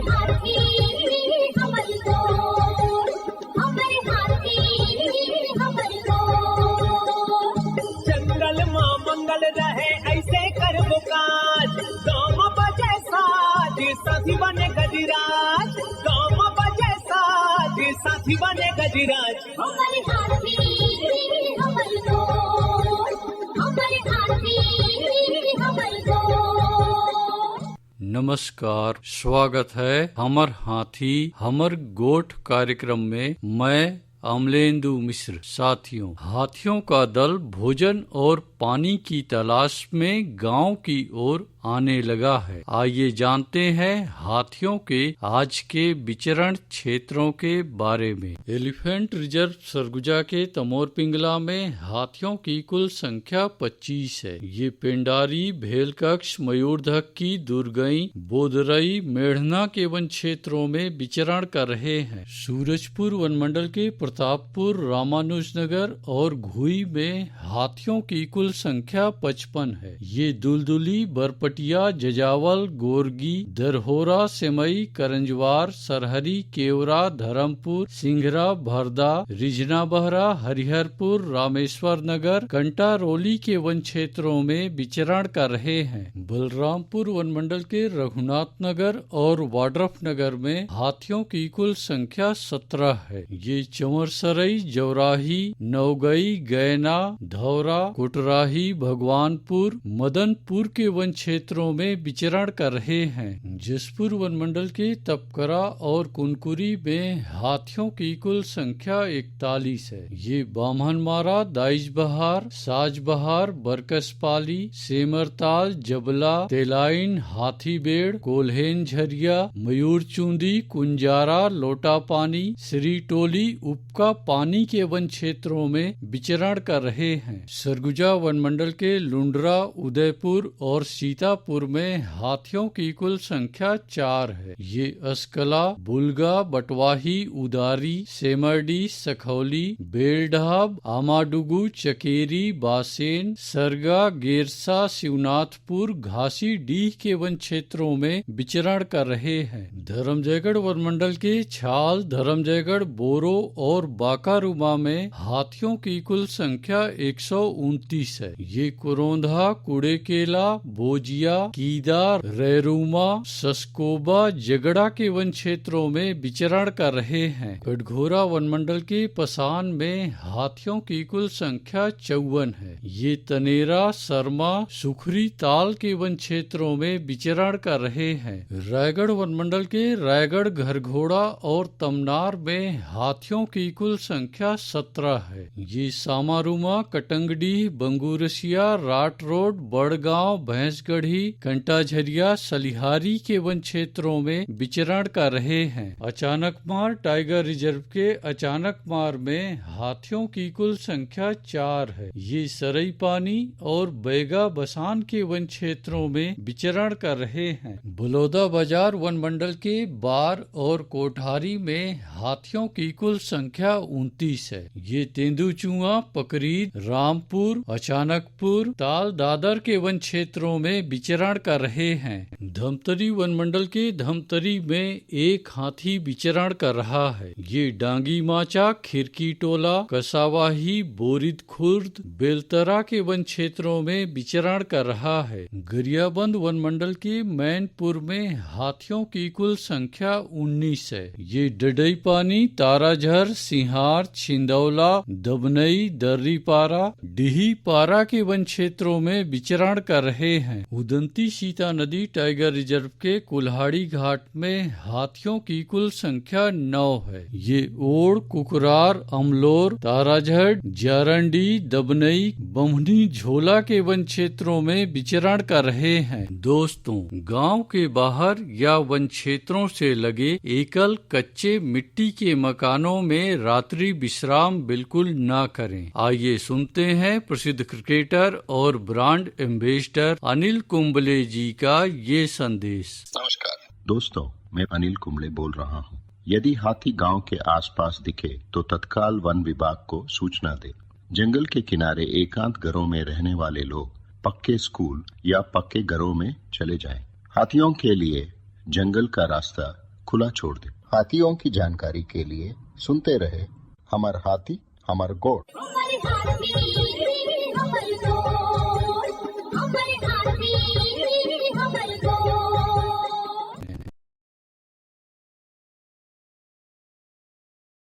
हाथी हमर गोर, हमर हाथी हमर गोर। जंगल मां मंगल रहे ऐसे करबो काज, गाँव बजे साज साथी बने गजराज, गाँव बजे साज साथी बने गजराज। हमर हाथी हमर गोर, हमर हाथी हमर गोर। नमस्कार, स्वागत है हमर हाथी हमर गोठ कार्यक्रम में। मैं अमलेंदु मिश्र। साथियों, हाथियों का दल भोजन और पानी की तलाश में गांव की ओर आने लगा है। आइए जानते हैं हाथियों के आज के विचरण क्षेत्रों के बारे में। एलिफेंट रिजर्व सरगुजा के तमोर पिंगला में हाथियों की कुल संख्या 25 है। ये पेंडारी, भेलकक्ष, मयूरधक्की, दुर्गई, बोदरई, मेढ़ना के वन क्षेत्रों में विचरण कर रहे हैं। सूरजपुर वनमंडल के प्रतापपुर, रामानुजनगर और घुई में हाथियों की कुल संख्या 55 है। ये दुलदुली, बरपटिया, जजावल, गोरगी, दरहोरा, सेमई, करंजवार, सरहरी, केवरा, धर्मपुर, सिंघरा, भरदा, रिजना बहरा, हरिहरपुर, रामेश्वर नगर, कंटारोली के वन क्षेत्रों में विचरण कर रहे हैं। बलरामपुर वनमंडल के रघुनाथ नगर और वाड्रफ नगर में हाथियों की कुल संख्या 17 है। ये चंवरसरई, जौराही, नवगई, गैना, धौरा, कुटराही, भगवानपुर, मदनपुर के वन क्षेत्रों में विचरण कर रहे हैं। जसपुर वनमंडल के तपकरा और कुनकुरी में हाथियों की कुल संख्या 41 है। ये बामनमारा, दाइजबहार, साजबहार, बरकसपाली, सेमरताल, जबला, तेलाइन, हाथीबेड़, कोल्हेन झरिया, मयूरचूंदी, कुंजारा, लोटापानी, श्रीटोली, उपका पानी के वन क्षेत्रों में विचरण कर रहे हैं। सरगुजा वनमंडल के लुंडरा, उदयपुर और सीतापुर में हाथियों की कुल संख्या 4 है। ये अस्कला, बुलगा, बटवाही, उदारी, सेमरडी, सखौली, बेलढाब, आमाडुगु, चकेरी, बासेन, सरगा, गेरसा, शिवनाथपुर, घासी डीह के वन क्षेत्रों में विचरण कर रहे हैं। धर्मजयगढ़ वनमंडल के छाल, धर्मजयगढ़, बोरो और बाकारुमा में हाथियों की कुल संख्या 129 है। ये कुरोंधा, कुड़ेकेला, बोजिया, कीदा, रेरूमा, सस्कोबा, जगड़ा के वन क्षेत्रों में विचरण कर रहे हैं। कटघोरा वनमंडल के पसान में हाथियों की कुल संख्या 54 है। ये तनेरा, सरमा, सुखरी ताल के वन क्षेत्रों में विचरण कर रहे हैं। रायगढ़ वनमंडल के रायगढ़, घरघोड़ा और तमनार में हाथियों की कुल संख्या 17 है। ये सामारुमा, कटंगडीह, बंगूरसिया, राट रोड, बड़गांव, भैंसगढ़ी, कंटाझरिया, सलिहारी के वन क्षेत्रों में विचरण कर रहे हैं। अचानकमार टाइगर रिजर्व के अचानकमार में हाथियों की कुल संख्या 4 है। ये सरई पानी और बैगा बसान के वन क्षेत्रों में विचरण कर रहे हैं। बलौदा बाजार वन मंडल के बार और कोठारी में हाथियों की कुल संख्या 29 है। ये तेंदुचुआ, पकरीद, रामपुर, अचानकपुर, ताल दादर के वन क्षेत्रों में विचरण कर रहे हैं। धमतरी वन मंडल के धमतरी में एक हाथी विचरण कर रहा है। ये डांगी माचा, खिरकी टोला, कसावाही, बोरिद खुर्द, बेलतरा के वन क्षेत्रों में विचरण कर रहा है। गरियाबंद वन मंडल के मैनपुर में हाथियों की कुल संख्या 19 है। ये डडई पानी, ताराझर, सिंहार, छिंदौला, दबनई, दर्रीपारा, डिही पारा के वन क्षेत्रों में विचरण कर रहे हैं। उदंती सीता नदी टाइगर रिजर्व के कुल्हाड़ी घाट में हाथियों की कुल संख्या 9 है। ये ओड़, कुकरार, अमलोर, ताराझर, जारंडी, दबनई, बमनी, झोला के वन क्षेत्रों में विचरण कर रहे हैं। दोस्तों, गांव के बाहर या वन क्षेत्रों से लगे एकल कच्चे मिट्टी के मकानों में रात्रि विश्राम बिल्कुल ना करें। आइए सुनते हैं प्रसिद्ध क्रिकेटर और ब्रांड एम्बेसडर अनिल कुंबले जी का ये संदेश। नमस्कार दोस्तों, मैं अनिल कुंबले बोल रहा हूँ। यदि हाथी गांव के आसपास दिखे तो तत्काल वन विभाग को सूचना दे। जंगल के किनारे एकांत घरों में रहने वाले लोग पक्के स्कूल या पक्के घरों में चले जाएं। हाथियों के लिए जंगल का रास्ता खुला छोड़ दे। हाथियों की जानकारी के लिए सुनते रहे हमर हाथी हमर गोठ। हमर हाथी